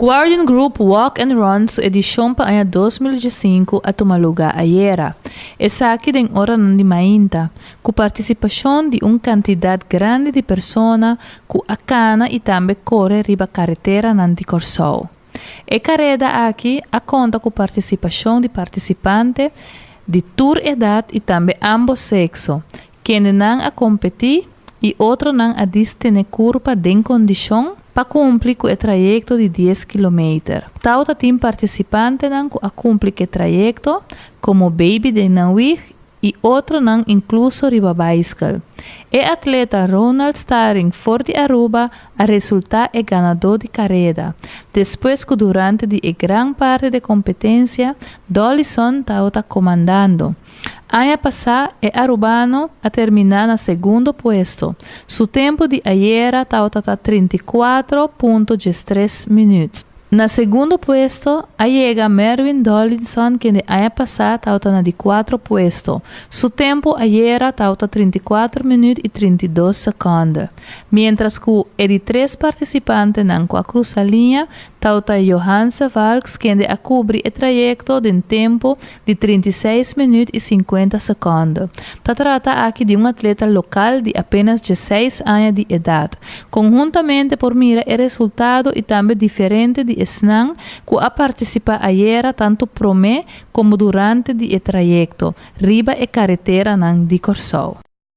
Guardian Group Walk and Run sua edição para ano 2015 a tomar lugar ayer. Essa aqui tem hora de mainta, com participação de uma quantidade grande de pessoas que a cana e também corre riba carretera nanti Corsou. E carrera aqui a conta com participação de participantes de tour idade e também ambos sexos, que não a competir e outro não a destine curva de condição para cumprir com o trajeto de 10 km. Tauta tem participantes que a cumprir o trajeto, como baby de Nauig e outro não incluso riba bicycle. E atleta Ronald Starring for de Aruba a resultar é ganador de carreira. Depois que durante de grande parte da competência, Dollison estava comandando. Ano passado, é arubano a terminar no segundo posto. Seu tempo de ayer estava 34,13 minutos. Na segundo posto, chega Mervyn Dollison, que no ano passado estava na de 4 posto. Seu tempo ayer estava 34 minutos e 32 segundos. Mientras que o de 3 participantes não cruza a linha, estava Johanse Valks, que a cobrir o trajeto de tempo de 36 minutos e 50 segundos. Se trata aqui de um atleta local de apenas 16 anos de idade. Conjuntamente por mira o resultado e também diferente de Snang, que a participar ayer tanto promé como durante o trajeto, riba e carretera de Corsou.